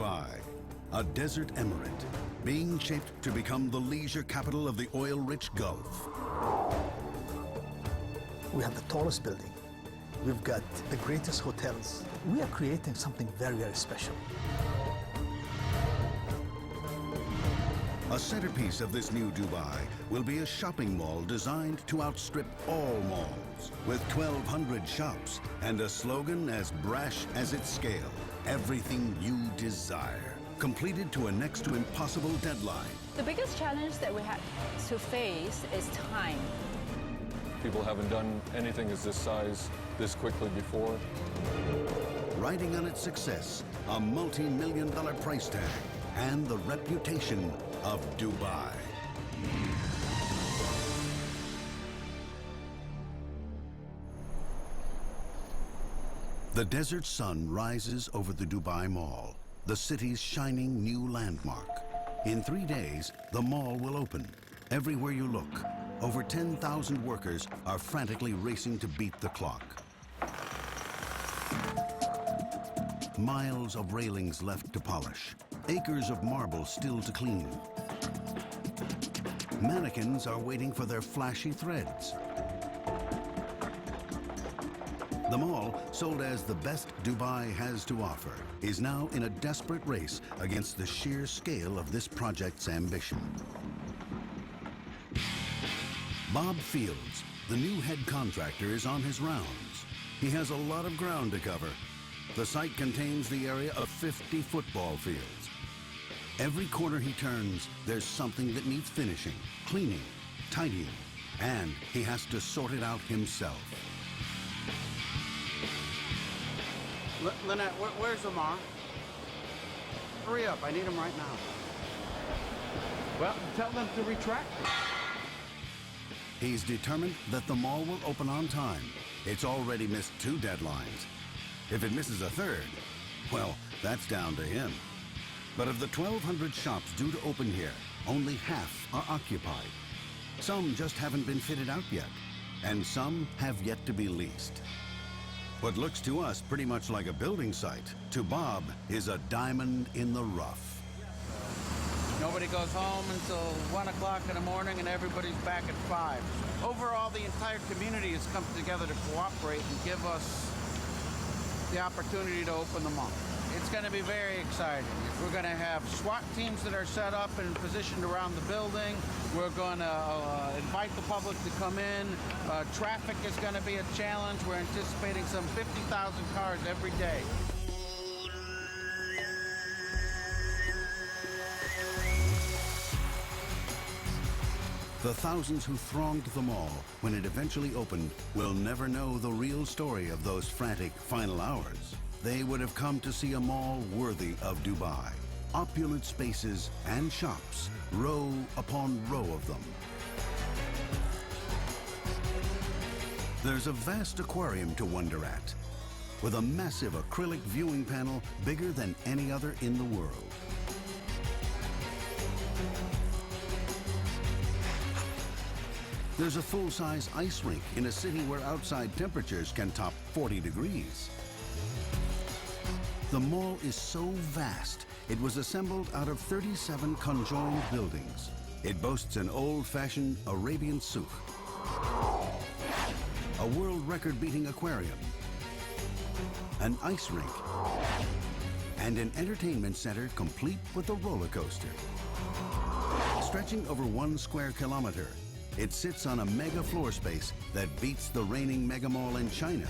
Dubai, a desert emirate, being shaped to become the leisure capital of the oil-rich Gulf. We have the tallest building. We've got the greatest hotels. We are creating something very, very special. A centerpiece of this new Dubai will be a shopping mall designed to outstrip all malls, with 1,200 shops and a slogan as brash as its scale. Everything you desire, completed to a next to impossible deadline. The biggest challenge that we had to face is time. People haven't done anything as this size this quickly before. Riding on its success, a multi-million-dollar price tag, and the reputation of Dubai. The desert sun rises over the Dubai Mall, the city's shining new landmark. In 3 days, the mall will open. Everywhere you look, over 10,000 workers are frantically racing to beat the clock. Miles of railings left to polish, acres of marble still to clean. Mannequins are waiting for their flashy threads. The mall, sold as the best Dubai has to offer, is now in a desperate race against the sheer scale of this project's ambition. Bob Fields, the new head contractor, is on his rounds. He has a lot of ground to cover. The site contains the area of 50 football fields. Every corner he turns, there's something that needs finishing, cleaning, tidying, and he has to sort it out himself. Lynette, where's Omar? Hurry up, I need him right now. Well, tell them to retract. He's determined that the mall will open on time. It's already missed 2 deadlines. If it misses a third, well, that's down to him. But of the 1,200 shops due to open here, only half are occupied. Some just haven't been fitted out yet, and some have yet to be leased. What looks to us pretty much like a building site, to Bob, is a diamond in the rough. Nobody goes home until 1 o'clock in the morning and everybody's back at 5. Overall, the entire community has come together to cooperate and give us the opportunity to open the mall. It's going to be very exciting. We're going to have SWAT teams that are set up and positioned around the building. We're going to invite the public to come in. Traffic is going to be a challenge. We're anticipating some 50,000 cars every day. The thousands who thronged the mall when it eventually opened will never know the real story of those frantic final hours. They would have come to see a mall worthy of Dubai. Opulent spaces and shops, row upon row of them. There's a vast aquarium to wonder at, with a massive acrylic viewing panel bigger than any other in the world. There's a full-size ice rink in a city where outside temperatures can top 40 degrees. The mall is so vast, it was assembled out of 37 conjoined buildings. It boasts an old-fashioned Arabian souk, a world record-beating aquarium, an ice rink, and an entertainment center complete with a roller coaster. Stretching over 1 square kilometer, it sits on a mega floor space that beats the reigning mega mall in China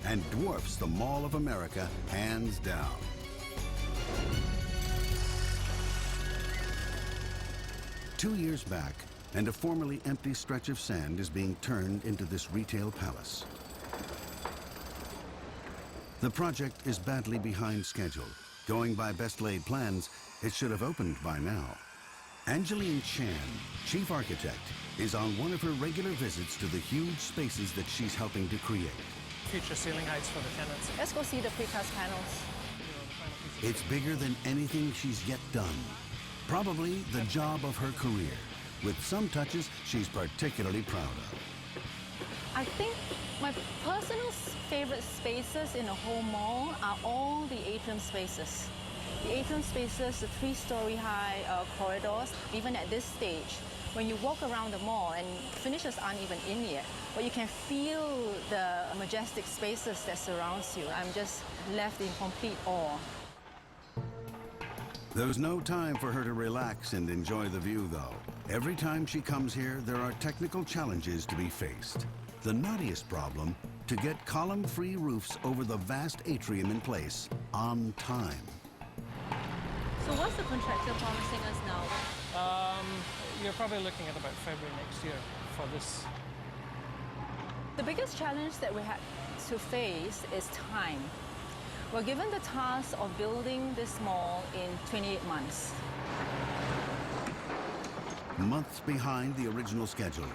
and dwarfs the Mall of America hands down. Two years back, and a formerly empty stretch of sand is being turned into this retail palace. The project is badly behind schedule. Going by best laid plans, it should have opened by now. Angeline Chan, chief architect, is on one of her regular visits to the huge spaces that she's helping to create. Future ceiling heights for the tenants. Let's go see the precast panels. It's bigger than anything she's yet done. Probably the job of her career, with some touches she's particularly proud of. I think my personal favorite spaces in the whole mall are all the atrium spaces. The atrium spaces, the 3-story high corridors, even at this stage, when you walk around the mall, and finishes aren't even in yet, but you can feel the majestic spaces that surrounds you. I'm just left in complete awe. There's no time for her to relax and enjoy the view, though. Every time she comes here, there are technical challenges to be faced. The knottiest problem, to get column-free roofs over the vast atrium in place on time. So what's the contractor promising us now? You're probably looking at about February next year for this. The biggest challenge that we had to face is time. We're given the task of building this mall in 28 months. Months behind the original schedule.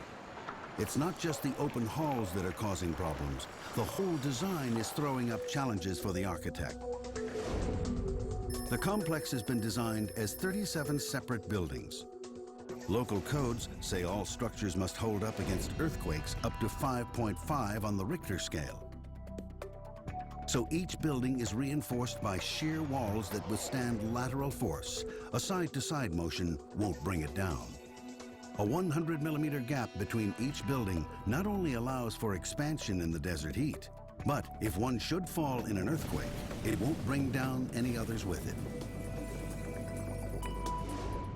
It's not just the open halls that are causing problems. The whole design is throwing up challenges for the architect. The complex has been designed as 37 separate buildings. Local codes say all structures must hold up against earthquakes up to 5.5 on the Richter scale. So each building is reinforced by sheer walls that withstand lateral force. A side-to-side motion won't bring it down. A 100-millimeter gap between each building not only allows for expansion in the desert heat, but if one should fall in an earthquake, it won't bring down any others with it.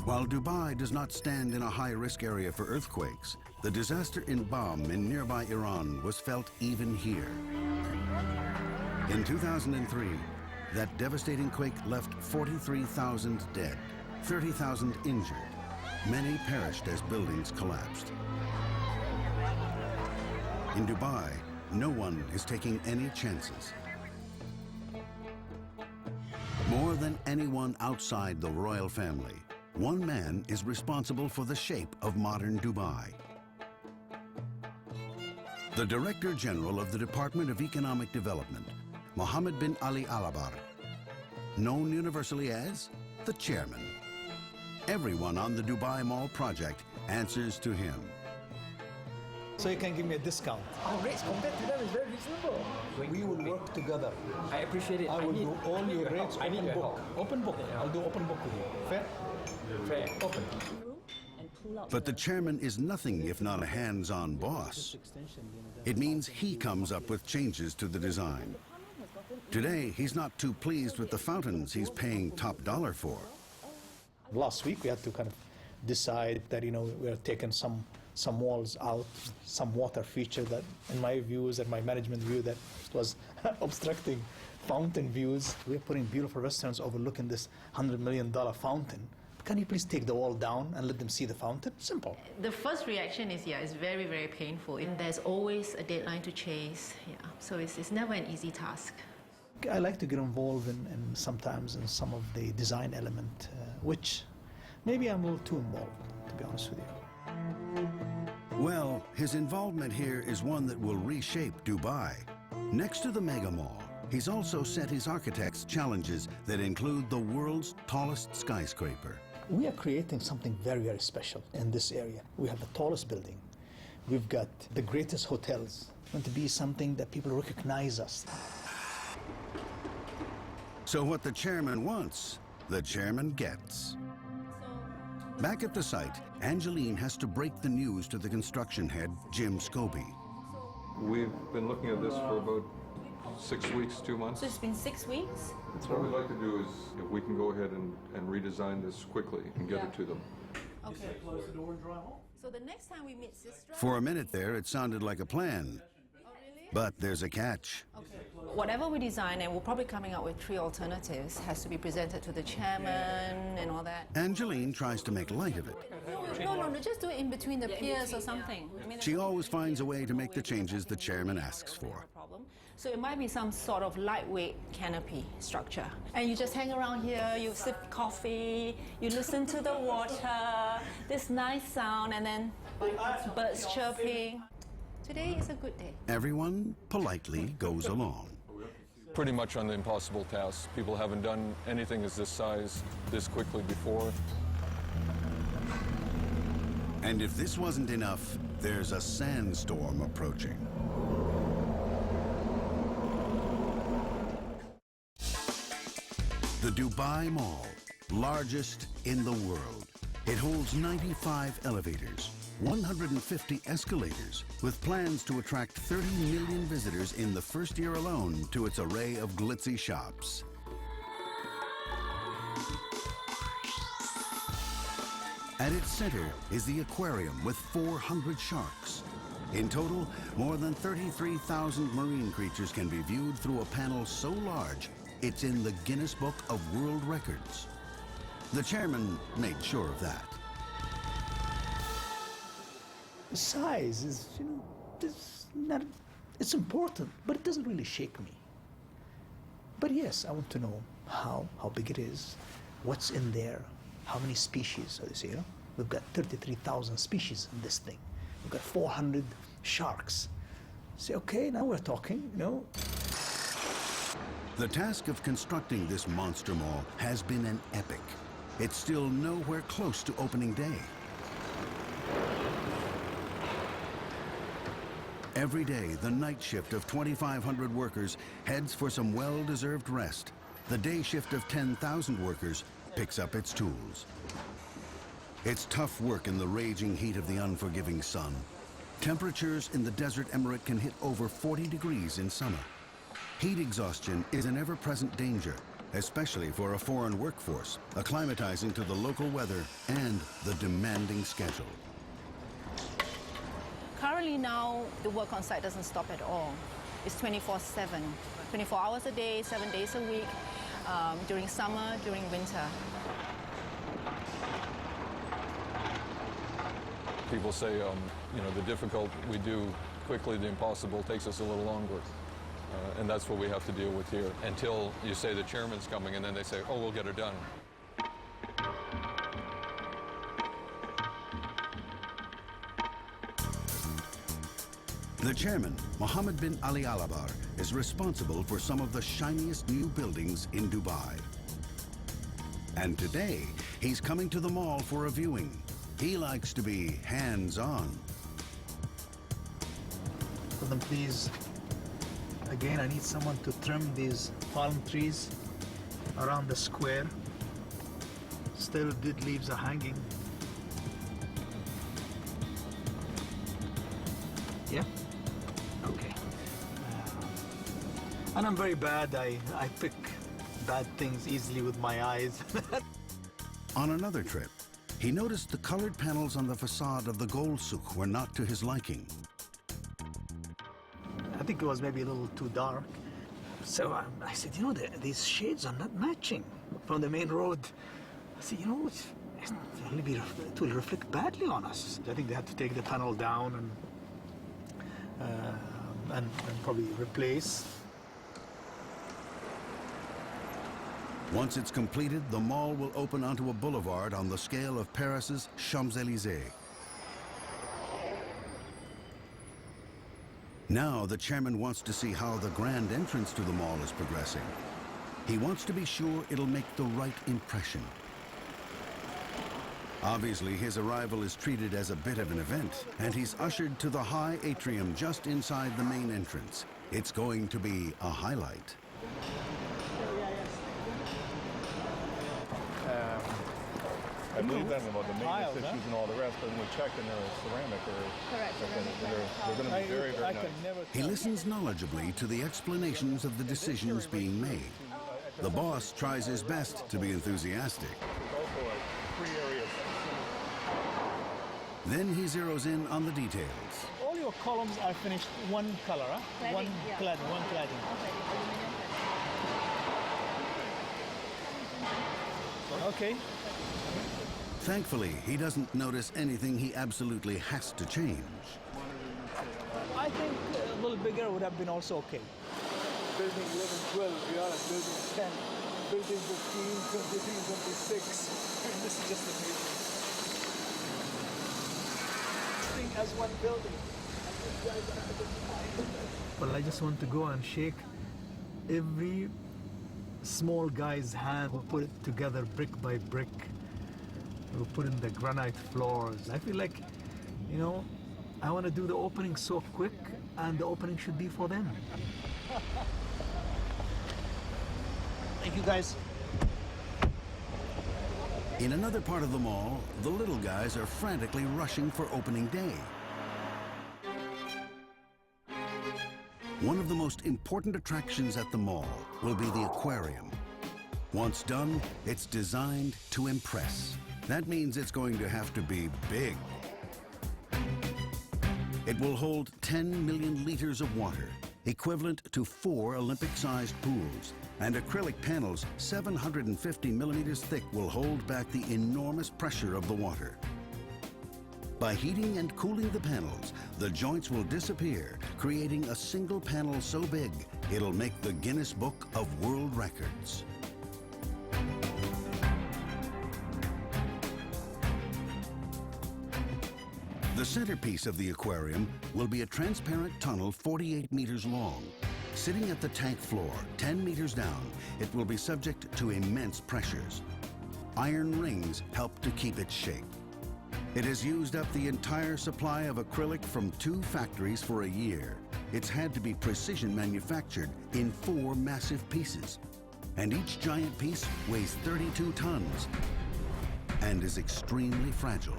While Dubai does not stand in a high-risk area for earthquakes, the disaster in Bam in nearby Iran was felt even here. In 2003, that devastating quake left 43,000 dead, 30,000 injured. Many perished as buildings collapsed. In Dubai, no one is taking any chances. More than anyone outside the royal family, one man is responsible for the shape of modern Dubai. The Director General of the Department of Economic Development, Mohammed bin Ali Alabar, known universally as the Chairman. Everyone on the Dubai Mall project answers to him. So you can give me a discount. Our rates compared to them is very reasonable. We will work together. I appreciate it. I will do all your rates I need open your book. help. Open book. I'll do open book with you. Fair? Fair. Open. But the chairman is nothing if not a hands-on boss. It means he comes up with changes to the design. Today, he's not too pleased with the fountains he's paying top dollar for. Last week we had to kind of decide that, you know, we are taking some walls out, some water feature that, in my views and my management view, that was obstructing fountain views. We're putting beautiful restaurants overlooking this $100 million fountain. Can you please take the wall down and let them see the fountain? Simple. The first reaction is, it's very, very painful. And there's always a deadline to chase, So it's never an easy task. I like to get involved in sometimes in some of the design element, which maybe I'm a little too involved, to be honest with you. Well, his involvement here is one that will reshape Dubai. Next to the mega mall, he's also set his architects challenges that include the world's tallest skyscraper. We are creating something very, very special in this area. We have the tallest building. We've got the greatest hotels. It's going to be something that people recognize us. So what the chairman wants, the chairman gets. Back at the site, Angeline has to break the news to the construction head, Jim Scobie. We've been looking at this for about 6 weeks, 2 months. So it's been 6 weeks? What we'd like to do is, if we can go ahead and redesign this quickly and get it to them. Okay. So the next time we meet Sistra... For a minute there, it sounded like a plan. Oh, really? But there's a catch. Okay. Whatever we design, and we're probably coming up with 3 alternatives, has to be presented to the chairman and all that. Angeline tries to make light of it. No, just do it in between the piers or something. She always finds a way to make the changes the chairman asks for. So it might be some sort of lightweight canopy structure. And you just hang around here, you sip coffee, you listen to the water, this nice sound, and then birds chirping. Today is a good day. Everyone politely goes along. Pretty much on the impossible task. People haven't done anything as this size this quickly before. And if this wasn't enough, there's a sandstorm approaching. The The Dubai Mall, largest in the world. It holds 95 elevators, 150 escalators, with plans to attract 30 million visitors in the first year alone to its array of glitzy shops. At its center is the aquarium with 400 sharks. In total, more than 33,000 marine creatures can be viewed through a panel so large, it's in the Guinness Book of World Records. The chairman made sure of that. The size is, it's important, but it doesn't really shake me. But yes, I want to know how big it is, what's in there, how many species. So you see, we've got 33,000 species in this thing. We've got 400 sharks. Say, okay, now we're talking, The task of constructing this monster mall has been an epic. It's still nowhere close to opening day. Every day, the night shift of 2,500 workers heads for some well-deserved rest. The day shift of 10,000 workers picks up its tools. It's tough work in the raging heat of the unforgiving sun. Temperatures in the desert emirate can hit over 40 degrees in summer. Heat exhaustion is an ever-present danger, especially for a foreign workforce, acclimatizing to the local weather and the demanding schedule. Currently now, the work on site doesn't stop at all. It's 24/7, 24 hours a day, 7 days a week, during summer, during winter. People say, the difficult we do quickly, the impossible takes us a little longer. And that's what we have to deal with here until you say the chairman's coming and then they say, oh, we'll get her done. The chairman, Mohammed bin Ali Alabar, is responsible for some of the shiniest new buildings in Dubai. And today, he's coming to the mall for a viewing. He likes to be hands-on. Well, then please, again, I need someone to trim these palm trees around the square. Still, dead leaves are hanging. Yeah? Okay. And I'm very bad. I pick bad things easily with my eyes. On another trip, he noticed the colored panels on the facade of the gold souk were not to his liking. I think it was maybe a little too dark. So I said, these shades are not matching from the main road. I said, it will reflect badly on us. I think they had to take the panel down and probably replace. Once it's completed, the mall will open onto a boulevard on the scale of Paris's Champs-Élysées. Now the chairman wants to see how the grand entrance to the mall is progressing. He wants to be sure it'll make the right impression. Obviously, his arrival is treated as a bit of an event, and he's ushered to the high atrium just inside the main entrance. It's going to be a highlight. I believe them about the maintenance issues and all the rest, but when we check in the ceramic, they're going to be very, very nice. He listens knowledgeably to the explanations of the decisions being made. The boss tries his best to be enthusiastic. Then he zeroes in on the details. All your columns are finished one color, huh? Cladding, one yeah. cladding. Okay. Thankfully, he doesn't notice anything he absolutely has to change. I think a little bigger would have been also okay. Building 11, 12, we are at building 10, building 15, 23, 26. This is just amazing. As one building. Well, I just want to go and shake every small guy's hand who put it together brick by brick, who put in the granite floors. I feel like, I want to do the opening so quick, and the opening should be for them. Thank you, guys. In another part of the mall, the little guys are frantically rushing for opening day. One of the most important attractions at the mall will be the aquarium. Once done, it's designed to impress. That means it's going to have to be big. It will hold 10 million liters of water, equivalent to 4 Olympic-sized pools, and acrylic panels 750 millimeters thick will hold back the enormous pressure of the water. By heating and cooling the panels, the joints will disappear, creating a single panel so big, it'll make the Guinness Book of World Records. The centerpiece of the aquarium will be a transparent tunnel 48 meters long. Sitting at the tank floor, 10 meters down, it will be subject to immense pressures. Iron rings help to keep its shape. It has used up the entire supply of acrylic from 2 factories for a year. It's had to be precision manufactured in 4 massive pieces. And each giant piece weighs 32 tons and is extremely fragile.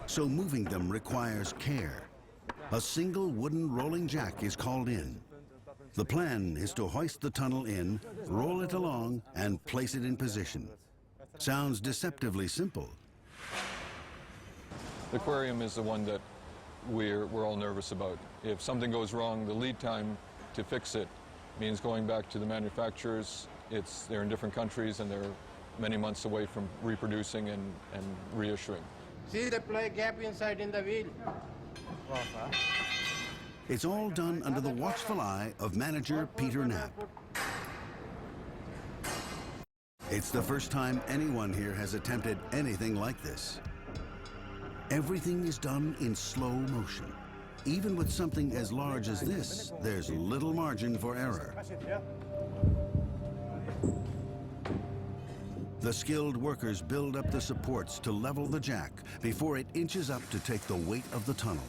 So moving them requires care. A single wooden rolling jack is called in. The plan is to hoist the tunnel in, roll it along, and place it in position. Sounds deceptively simple. The aquarium is the one that we're all nervous about. If something goes wrong, the lead time to fix it means going back to the manufacturers. They're in different countries and they're many months away from reproducing and reissuing. See the play gap inside in the wheel. It's all done under the watchful eye of manager Peter Knapp. It's the first time anyone here has attempted anything like this. Everything is done in slow motion. Even with something as large as this, there's little margin for error. The skilled workers build up the supports to level the jack before it inches up to take the weight of the tunnel.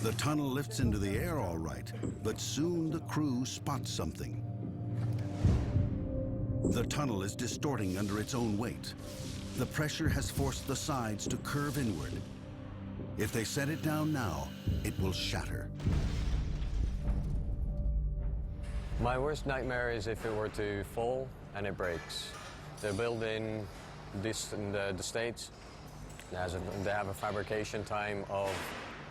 The tunnel lifts into the air all right, but soon the crew spots something. The tunnel is distorting under its own weight. The pressure has forced the sides to curve inward. If they set it down now, it will shatter. My worst nightmare is if it were to fall and it breaks. They're built in the States. They have a fabrication time of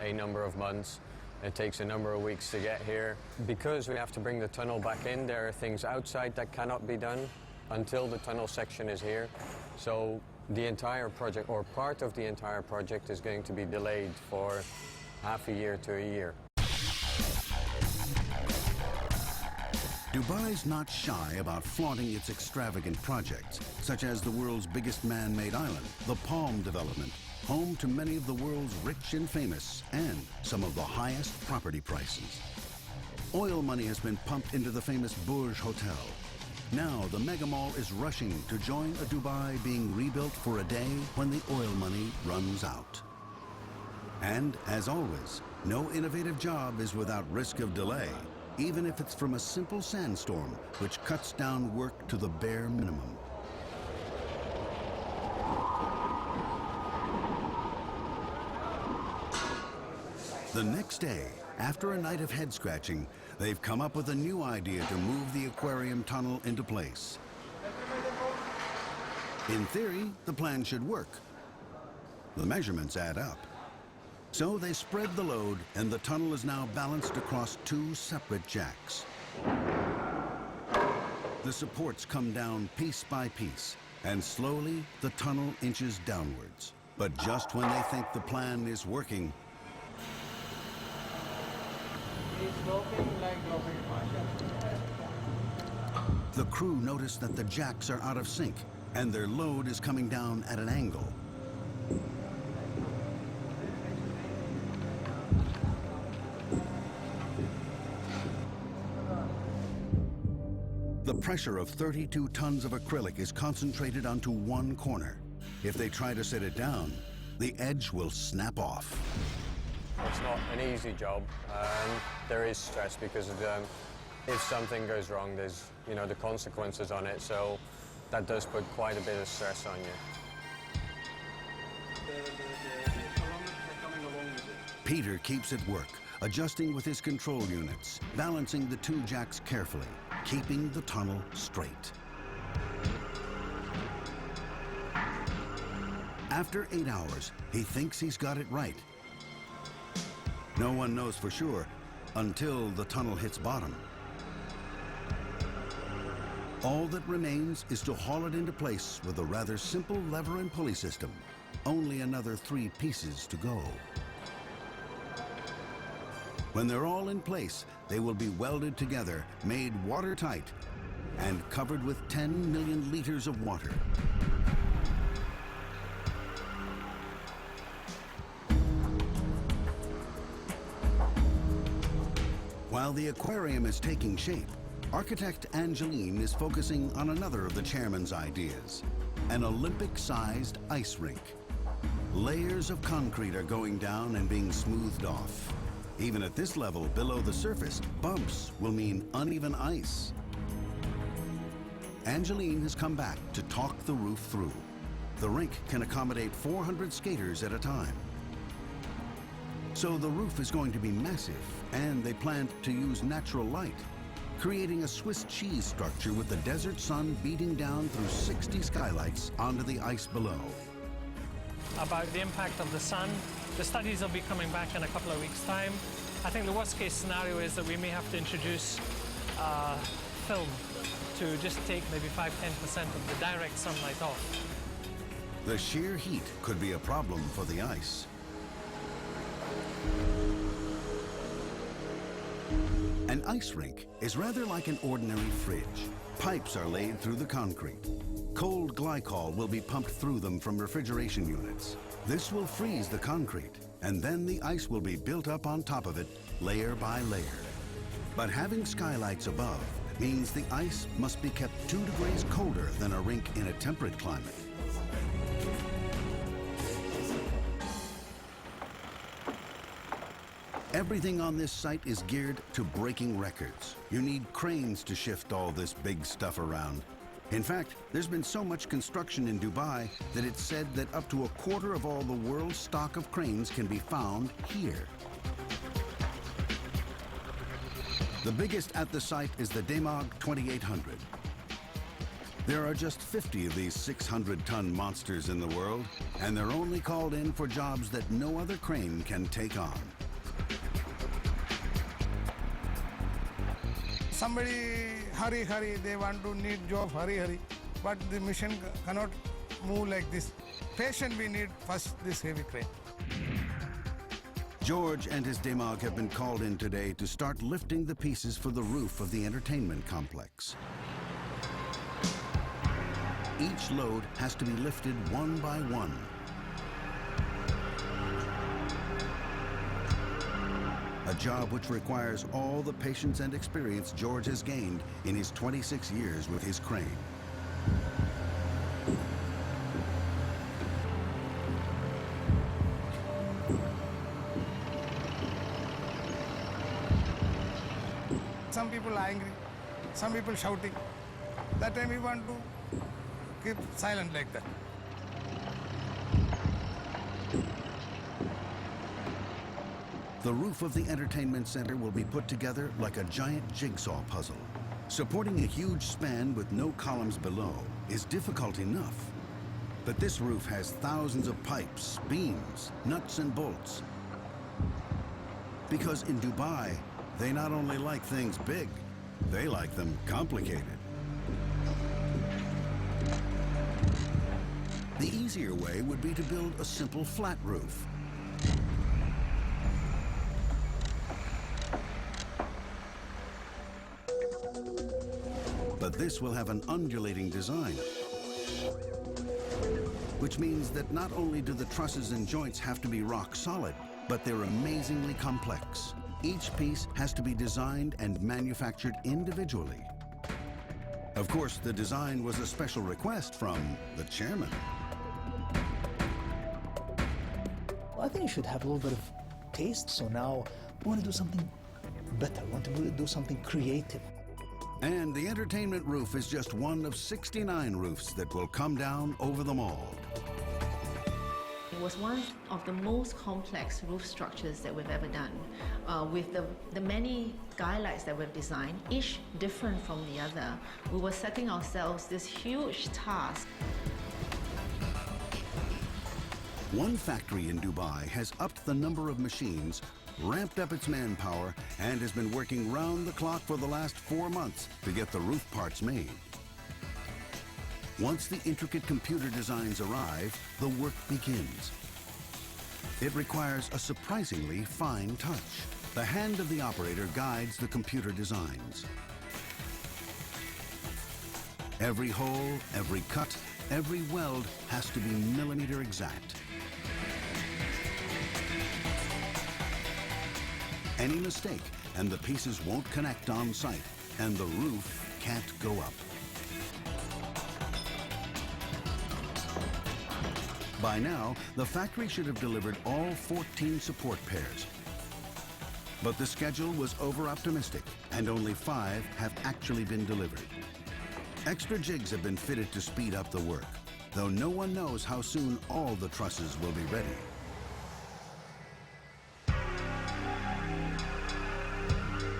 a number of months. It takes a number of weeks to get here. Because we have to bring the tunnel back in, there are things outside that cannot be done until the tunnel section is here. So the entire project, or part of the entire project, is going to be delayed for half a year to a year. Dubai's not shy about flaunting its extravagant projects, such as the world's biggest man-made island, the Palm Development, home to many of the world's rich and famous, and some of the highest property prices. Oil money has been pumped into the famous Burj Hotel. Now the mega mall is rushing to join a Dubai being rebuilt for a day when the oil money runs out. And as always, no innovative job is without risk of delay, even if it's from a simple sandstorm, which cuts down work to the bare minimum. The next day, after a night of head scratching, they've come up with a new idea to move the aquarium tunnel into place. In theory, the plan should work. The measurements add up. So they spread the load, and the tunnel is now balanced across 2 separate jacks. The supports come down piece by piece, and slowly the tunnel inches downwards. But just when they think the plan is working, the crew notice that the jacks are out of sync, and their load is coming down at an angle. The pressure of 32 tons of acrylic is concentrated onto one corner. If they try to set it down, the edge will snap off. It's not an easy job. There is stress because If something goes wrong, there's, you know, the consequences on it, so that does put quite a bit of stress on you. Peter keeps at work, adjusting with his control units, balancing the two jacks carefully, keeping the tunnel straight. After 8 hours, he thinks he's got it right. No one knows for sure until the tunnel hits bottom. All that remains is to haul it into place with a rather simple lever and pulley system. Only another 3 pieces to go. When they're all in place, they will be welded together, made watertight, and covered with 10 million liters of water. While the aquarium is taking shape, architect Angeline is focusing on another of the chairman's ideas, an Olympic-sized ice rink. Layers of concrete are going down and being smoothed off. Even at this level, below the surface, bumps will mean uneven ice. Angeline has come back to talk the roof through. The rink can accommodate 400 skaters at a time. So the roof is going to be massive, and they plan to use natural light, creating a Swiss cheese structure with the desert sun beating down through 60 skylights onto the ice below. About the impact of the sun, the studies will be coming back in a couple of weeks' time. I think the worst case scenario is that we may have to introduce film to just take maybe 5–10% of the direct sunlight off. The sheer heat could be a problem for the ice. An ice rink is rather like an ordinary fridge. Pipes are laid through the concrete. Cold glycol will be pumped through them from refrigeration units. This will freeze the concrete, and then the ice will be built up on top of it, layer by layer. But having skylights above means the ice must be kept 2 degrees colder than a rink in a temperate climate. Everything on this site is geared to breaking records. You need cranes to shift all this big stuff around. In fact, there's been so much construction in Dubai that it's said that up to 1/4 of all the world's stock of cranes can be found here. The biggest at the site is the Demag 2800. There are just 50 of these 600-ton monsters in the world, and they're only called in for jobs that no other crane can take on. Somebody hurry, they want to need job hurry, but the machine cannot move like this. Patient we need first this heavy crane. George and his Demag have been called in today to start lifting the pieces for the roof of the entertainment complex. Each load has to be lifted one by one. A job which requires all the patience and experience George has gained in his 26 years with his crane. Some people are angry, some people shouting. That time we want to keep silent like that. The roof of the entertainment center will be put together like a giant jigsaw puzzle. Supporting a huge span with no columns below is difficult enough. But this roof has thousands of pipes, beams, nuts and bolts. Because in Dubai, they not only like things big, they like them complicated. The easier way would be to build a simple flat roof. But this will have an undulating design, which means that not only do the trusses and joints have to be rock solid, but they're amazingly complex. Each piece has to be designed and manufactured individually. Of course, the design was a special request from the chairman. I think you should have a little bit of taste, so now we want to do something better, we want to do something creative. And the entertainment roof is just one of 69 roofs that will come down over the mall. It was one of the most complex roof structures that we've ever done, with the many skylights that we've designed, each different from the other. We were setting ourselves this huge task. One factory in Dubai has upped the number of machines, ramped up its manpower, and has been working round the clock for the last 4 months to get the roof parts made. Once the intricate computer designs arrive, the work begins. It requires a surprisingly fine touch. The hand of the operator guides the computer designs. Every hole, every cut, every weld has to be millimeter exact. Any mistake, and the pieces won't connect on site, and the roof can't go up. By now, the factory should have delivered all 14 support pairs. But the schedule was over-optimistic, and only 5 have actually been delivered. Extra jigs have been fitted to speed up the work, though no one knows how soon all the trusses will be ready.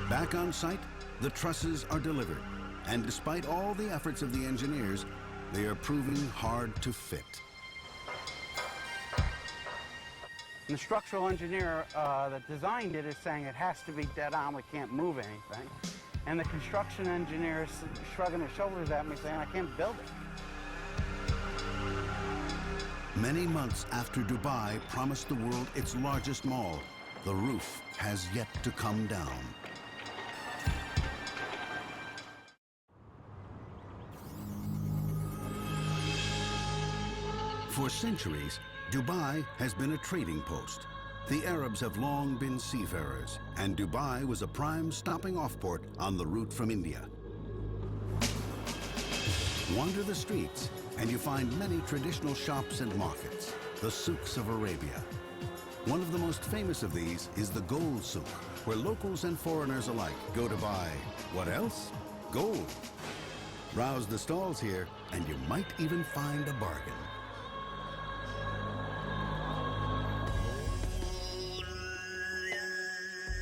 Back on site, the trusses are delivered, and despite all the efforts of the engineers, they are proving hard to fit. The structural engineer that designed it is saying it has to be dead on, we can't move anything. And the construction engineer is shrugging his shoulders at me saying, I can't build it. Many months after Dubai promised the world its largest mall, the roof has yet to come down. For centuries, Dubai has been a trading post. The Arabs have long been seafarers, and Dubai was a prime stopping-off port on the route from India. Wander the streets, and you find many traditional shops and markets, the souks of Arabia. One of the most famous of these is the gold souk, where locals and foreigners alike go to buy, what else? Gold. Browse the stalls here, and you might even find a bargain.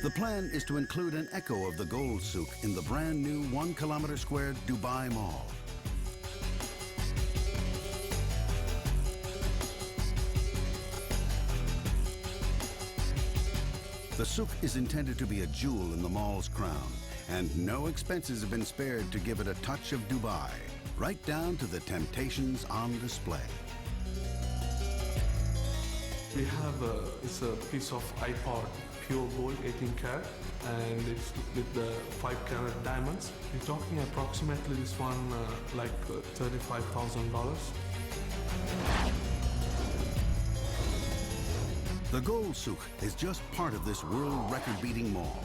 The plan is to include an echo of the gold souk in the brand new 1 kilometer square Dubai Mall. The souk is intended to be a jewel in the mall's crown, and no expenses have been spared to give it a touch of Dubai, right down to the temptations on display. We have it's a piece of iPod, pure gold, 18 karat, and it's with the 5 carat diamonds. We're talking approximately this one like $35,000. The Gold Souk is just part of this world record-beating mall.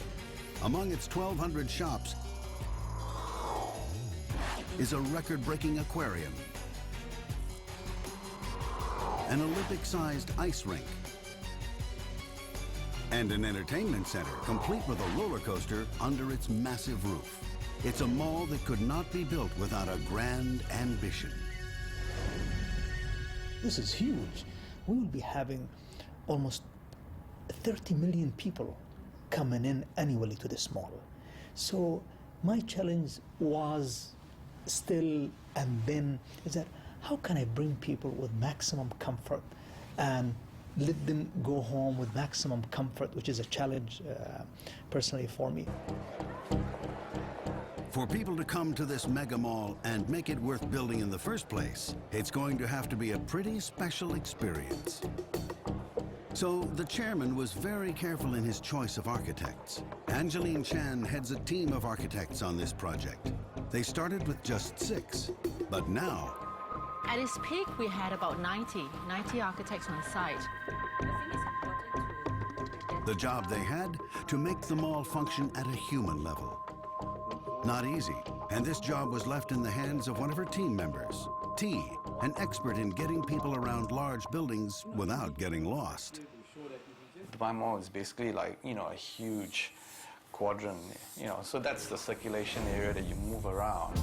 Among its 1,200 shops is a record-breaking aquarium, an Olympic-sized ice rink, and an entertainment center complete with a roller coaster under its massive roof. It's a mall that could not be built without a grand ambition. This is huge. We will be having almost 30 million people coming in annually to this mall. So my challenge was still and then is that how can I bring people with maximum comfort and let them go home with maximum comfort, which is a challenge personally for me. For people to come to this mega mall and make it worth building in the first place, it's going to have to be a pretty special experience. So the chairman was very careful in his choice of architects. Angeline Chan heads a team of architects on this project. They started with just 6, but now... At its peak, we had about 90 architects on site. The job they had, to make the mall function at a human level. Not easy, and this job was left in the hands of one of her team members, T, an expert in getting people around large buildings without getting lost. Dubai Mall is basically like, a huge quadrant, you know, so that's the circulation area that you move around.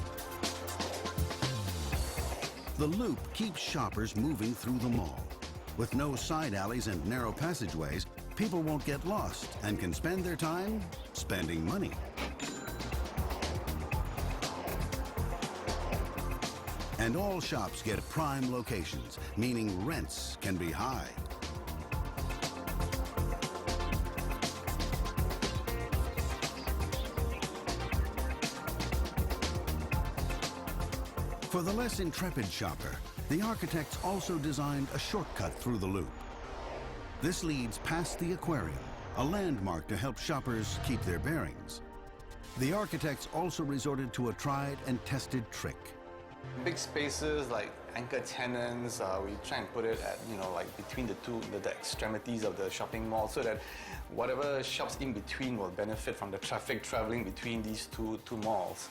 The loop keeps shoppers moving through the mall. With no side alleys and narrow passageways, people won't get lost and can spend their time spending money. And all shops get prime locations, meaning rents can be high. For the less intrepid shopper, the architects also designed a shortcut through the loop. This leads past the Aquarium, a landmark to help shoppers keep their bearings. The architects also resorted to a tried and tested trick. Big spaces like anchor tenants, we try and put it at, you know, like between the extremities of the shopping mall so that whatever shops in between will benefit from the traffic traveling between these two malls.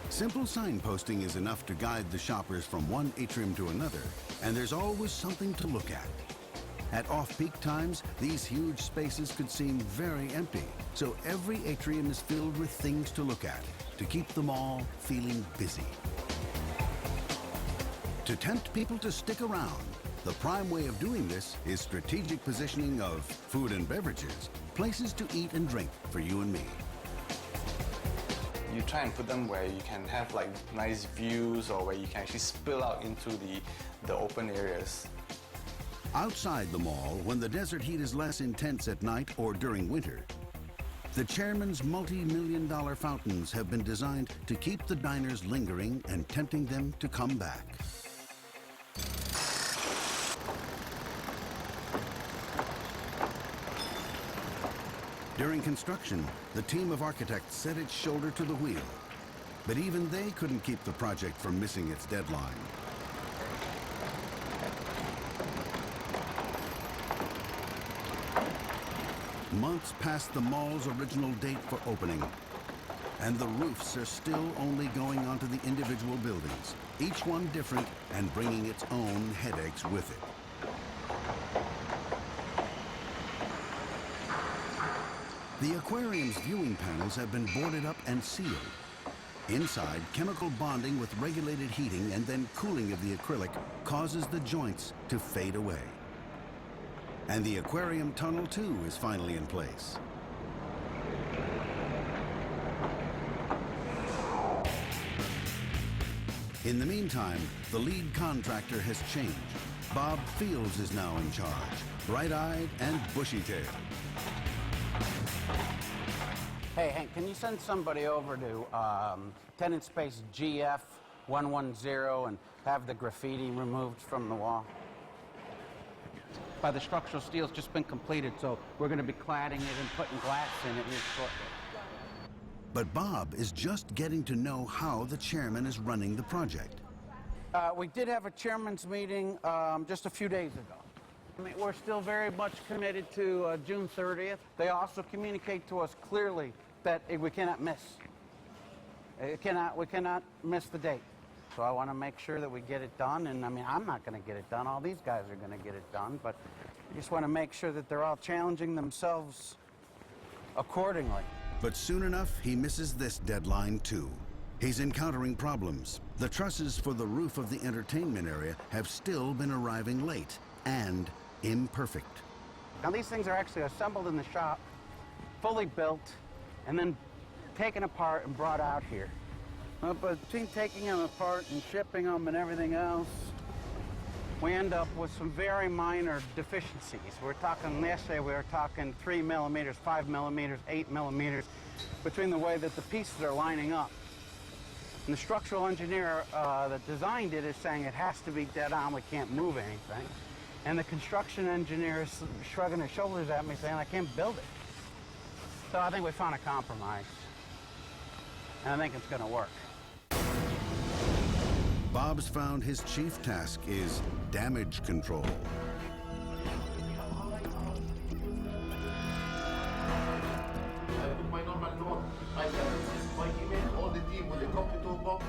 Simple signposting is enough to guide the shoppers from one atrium to another, and there's always something to look at. At off-peak times, these huge spaces could seem very empty, so every atrium is filled with things to look at to keep the mall feeling busy. To tempt people to stick around, the prime way of doing this is strategic positioning of food and beverages, places to eat and drink for you and me. You try and put them where you can have like nice views or where you can actually spill out into the open areas. Outside the mall, when the desert heat is less intense at night or during winter, the chairman's multi-million-dollar fountains have been designed to keep the diners lingering and tempting them to come back. During construction, the team of architects set its shoulder to the wheel, but even they couldn't keep the project from missing its deadline. Months past the mall's original date for opening, and the roofs are still only going onto the individual buildings, each one different and bringing its own headaches with it. The aquarium's viewing panels have been boarded up and sealed. Inside, chemical bonding with regulated heating and then cooling of the acrylic causes the joints to fade away. And the aquarium tunnel, too, is finally in place. In the meantime, the lead contractor has changed. Bob Fields is now in charge, bright-eyed and bushy-tailed. Hey, Hank, can you send somebody over to tenant space GF 110 and have the graffiti removed from the wall? The structural steel's just been completed, so we're going to be cladding it and putting glass in it here shortly. But Bob is just getting to know how the chairman is running the project. We did have a chairman's meeting just a few days ago. I mean, we're still very much committed to June 30th. They also communicate to us clearly that we cannot miss. We cannot miss the date. So I want to make sure that we get it done. And I mean, I'm not going to get it done. All these guys are going to get it done. But I just want to make sure that they're all challenging themselves accordingly. But soon enough, he misses this deadline, too. He's encountering problems. The trusses for the roof of the entertainment area have still been arriving late and imperfect. Now, these things are actually assembled in the shop, fully built, and then taken apart and brought out here. But between taking them apart and shipping them and everything else, we end up with some very minor deficiencies. We're talking, yesterday we were talking 3 millimeters, 5 millimeters, 8 millimeters, between the way that the pieces are lining up. And the structural engineer that designed it is saying it has to be dead on, we can't move anything. And the construction engineer is shrugging his shoulders at me saying, I can't build it. So I think we found a compromise. And I think it's going to work. Bob's found his chief task is damage control.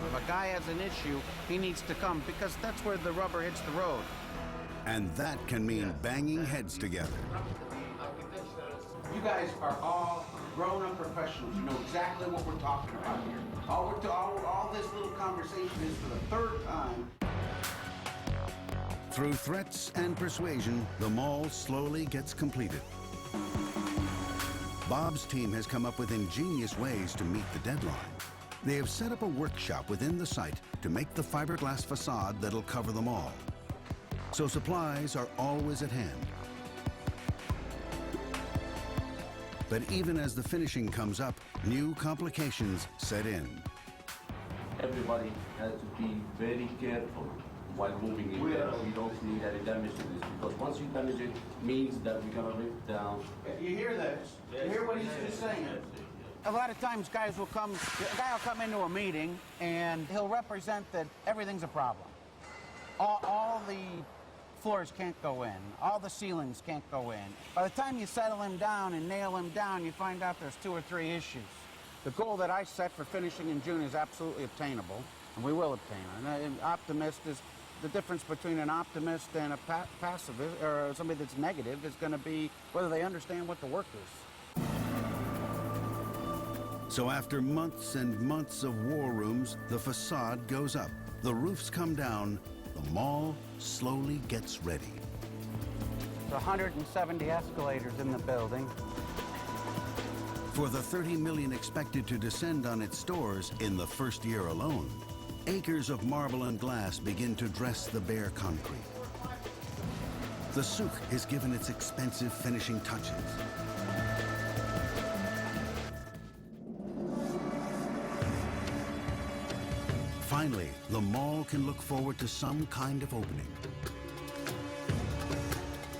If a guy has an issue, he needs to come because that's where the rubber hits the road. And that can mean banging heads together. You You guys are all grown-up professionals. You know exactly what we're talking about here. All this little conversation is for the third time. Through threats and persuasion, the mall slowly gets completed. Bob's team has come up with ingenious ways to meet the deadline. They have set up a workshop within the site to make the fiberglass facade that'll cover the mall. So supplies are always at hand. But even as the finishing comes up, new complications set in. Everybody has to be very careful while moving it. We don't need any damage to this, because once you damage it, means that we're gonna rip down. You hear this? You hear what he's just saying? A lot of times a guy will come into a meeting and he'll represent that everything's a problem. All the floors can't go in. All the ceilings can't go in. By the time you settle him down and nail him down, you find out there's 2 or 3 issues. The goal that I set for finishing in June is absolutely obtainable, and we will obtain it. And an optimist is the difference between an optimist and a pacifist, or somebody that's negative, is going to be whether they understand what the work is. So after months and months of war rooms, the facade goes up, the roofs come down, the mall slowly gets ready. There's 170 escalators in the building. For the 30 million expected to descend on its stores in the first year alone, acres of marble and glass begin to dress the bare concrete. The souk is given its expensive finishing touches. Finally, the mall can look forward to some kind of opening.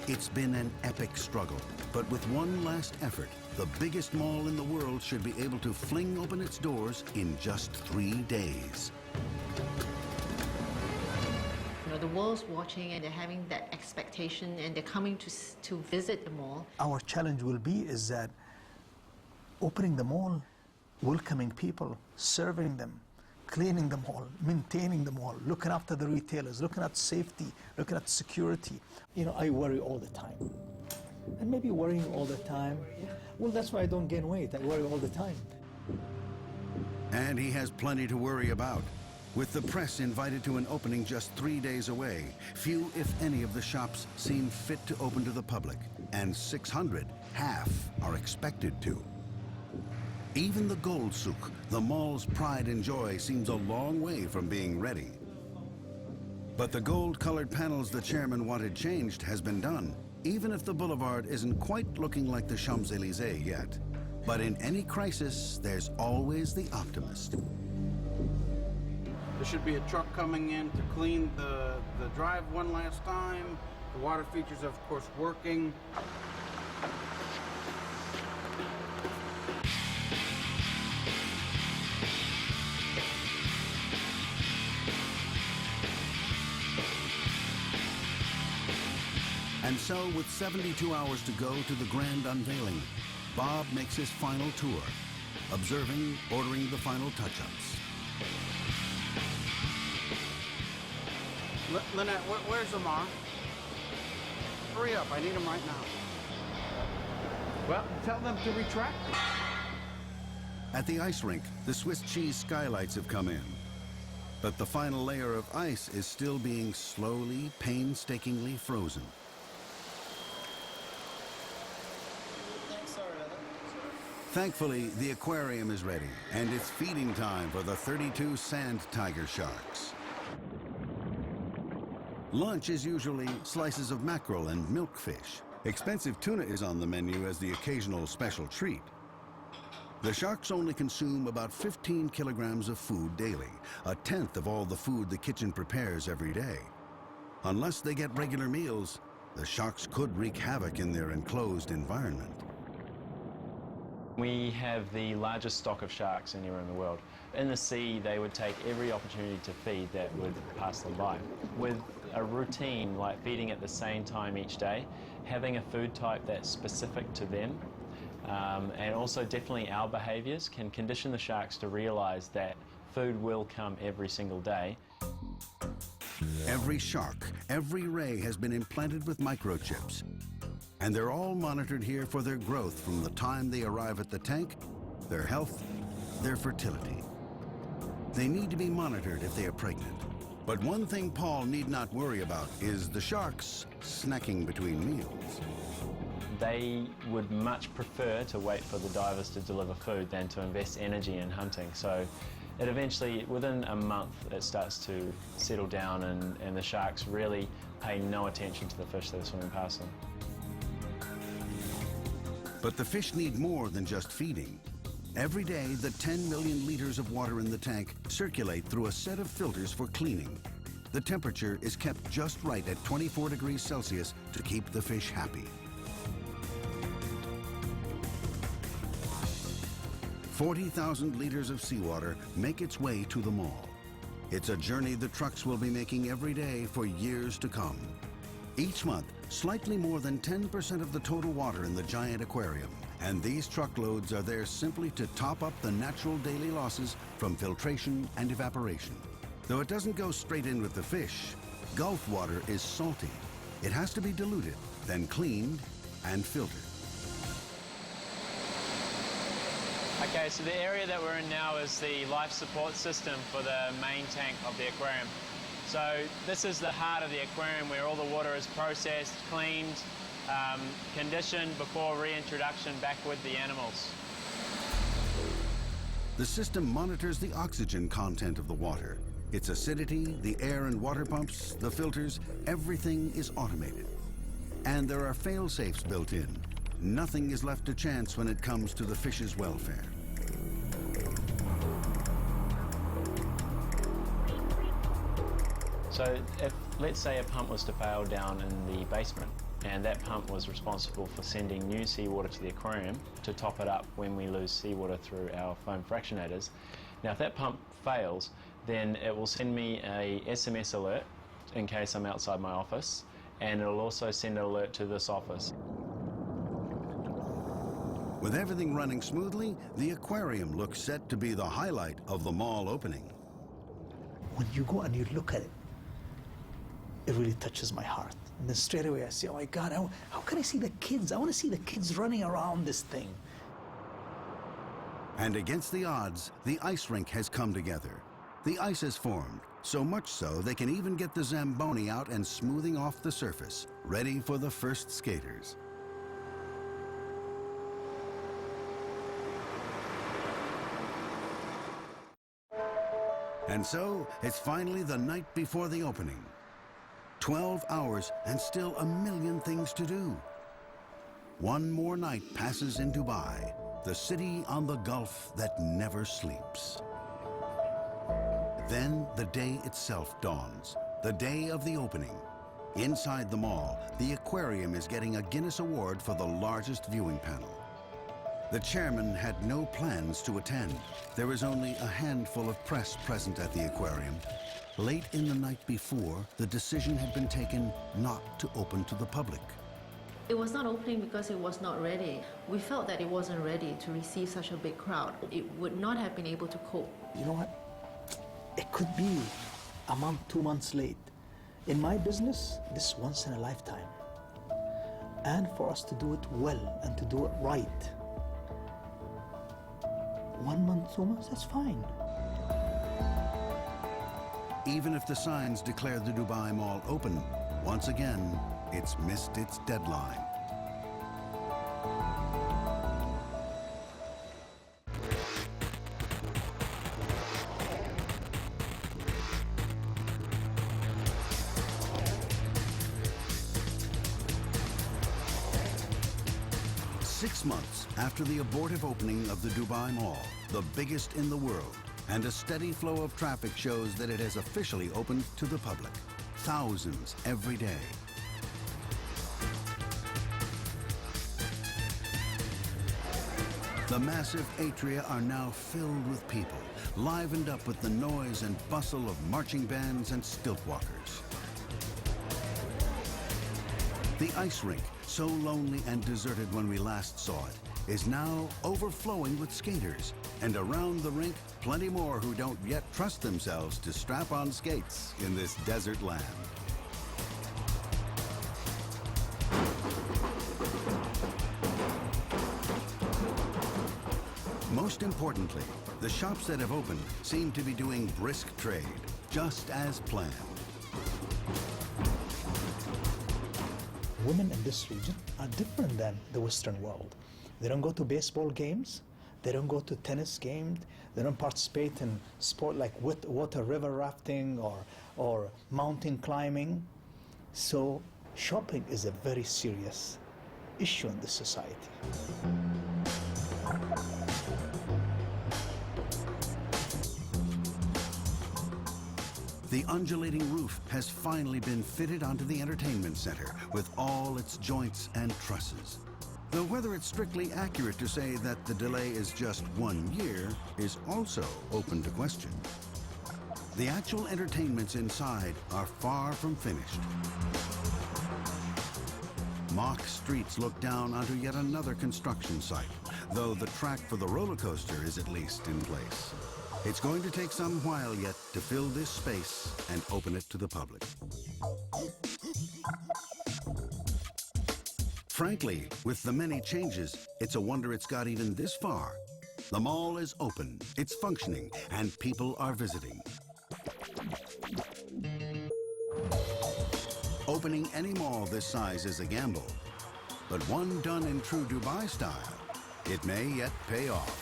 It's been an epic struggle, but with one last effort, the biggest mall in the world should be able to fling open its doors in just 3 days. You know, the world's watching and they're having that expectation and they're coming to visit the mall. Our challenge will be is that opening the mall, welcoming people, serving them, cleaning the mall, maintaining the mall, looking after the retailers, looking at safety, looking at security. You know, I worry all the time. And maybe worrying all the time, well, that's why I don't gain weight. I worry all the time. And he has plenty to worry about. With the press invited to an opening just 3 days away, few, if any, of the shops seem fit to open to the public, and 600, half, are expected to. Even the gold souk, the mall's pride and joy, seems a long way from being ready. But the gold-colored panels the chairman wanted changed has been done, even if the boulevard isn't quite looking like the Champs-Élysées yet. But in any crisis, there's always the optimist. There should be a truck coming in to clean the drive one last time. The water features, of course, working. And so, with 72 hours to go to the grand unveiling, Bob makes his final tour, observing, ordering the final touch-ups. Lynette, where's Amar? Hurry up, I need him right now. Well, tell them to retract it. At the ice rink, the Swiss cheese skylights have come in. But the final layer of ice is still being slowly, painstakingly frozen. Thankfully, the aquarium is ready, and it's feeding time for the 32 sand tiger sharks. Lunch is usually slices of mackerel and milkfish. Expensive tuna is on the menu as the occasional special treat. The sharks only consume about 15 kilograms of food daily, a tenth of all the food the kitchen prepares every day. Unless they get regular meals, the sharks could wreak havoc in their enclosed environment. We have the largest stock of sharks anywhere in the world. In the sea, they would take every opportunity to feed that would pass them by. With a routine like feeding at the same time each day, having a food type that's specific to them, and also definitely our behaviours can condition the sharks to realise that food will come every single day. Every shark, every ray has been implanted with microchips. And they're all monitored here for their growth from the time they arrive at the tank, their health, their fertility. They need to be monitored if they are pregnant. But one thing Paul need not worry about is the sharks snacking between meals. They would much prefer to wait for the divers to deliver food than to invest energy in hunting. So it eventually, within a month, it starts to settle down and the sharks really pay no attention to the fish that are swimming past them. But the fish need more than just feeding. Every day, the 10 million liters of water in the tank circulate through a set of filters for cleaning. The temperature is kept just right at 24 degrees Celsius to keep the fish happy. 40,000 liters of seawater make its way to the mall. It's a journey the trucks will be making every day for years to come. Each month, slightly more than 10% of the total water in the giant aquarium. And these truckloads are there simply to top up the natural daily losses from filtration and evaporation. Though it doesn't go straight in with the fish, Gulf water is salty. It has to be diluted, then cleaned and filtered. Okay, so the area that we're in now is the life support system for the main tank of the aquarium. So this is the heart of the aquarium where all the water is processed, cleaned, conditioned before reintroduction back with the animals. The system monitors the oxygen content of the water. Its acidity, the air and water pumps, the filters, everything is automated. And there are fail-safes built in. Nothing is left to chance when it comes to the fish's welfare. So if, let's say, a pump was to fail down in the basement, and that pump was responsible for sending new seawater to the aquarium to top it up when we lose seawater through our foam fractionators. Now, if that pump fails, then it will send me a SMS alert in case I'm outside my office, and it'll also send an alert to this office. With everything running smoothly, the aquarium looks set to be the highlight of the mall opening. When you go and you look at it, it really touches my heart. And then straight away I say, oh my God, how can I see the kids? I want to see the kids running around this thing. And against the odds, the ice rink has come together. The ice has formed, so much so they can even get the Zamboni out and smoothing off the surface, ready for the first skaters. And so, it's finally the night before the opening. 12 hours and still a million things to do. One more night passes in Dubai, the city on the Gulf that never sleeps. Then the day itself dawns, the day of the opening. Inside the mall, the aquarium is getting a Guinness Award for the largest viewing panel. The chairman had no plans to attend. There was only a handful of press present at the aquarium. Late in the night before, the decision had been taken not to open to the public. It was not opening because it was not ready. We felt that it wasn't ready to receive such a big crowd. It would not have been able to cope. You know what? It could be a month, 2 months late. In my business, this is once in a lifetime. And for us to do it well and to do it right, 1 month, 2 months, that's fine. Even if the signs declare the Dubai Mall open, once again, it's missed its deadline. Six months after the abortive opening of the Dubai Mall, the biggest in the world, and a steady flow of traffic shows that it has officially opened to the public. Thousands every day. The massive atria are now filled with people, livened up with the noise and bustle of marching bands and stilt walkers. The ice rink, so lonely and deserted when we last saw it, is now overflowing with skaters. And around the rink, plenty more who don't yet trust themselves to strap on skates in this desert land. most importantly, the shops that have opened seem to be doing brisk trade, just as planned. Women in this region are different than the Western world. They don't go to baseball games, they don't go to tennis games, they don't participate in sport like water river rafting or mountain climbing. So shopping is a very serious issue in this society. The undulating roof has finally been fitted onto the entertainment center with all its joints and trusses. Though whether it's strictly accurate to say that the delay is just 1 year is also open to question. The actual entertainments inside are far from finished. Mock streets look down onto yet another construction site, though the track for the roller coaster is at least in place. It's going to take some while yet to fill this space and open it to the public. Frankly, with the many changes, it's a wonder it's got even this far. The mall is open, it's functioning, and people are visiting. Opening any mall this size is a gamble, but one done in true Dubai style, it may yet pay off.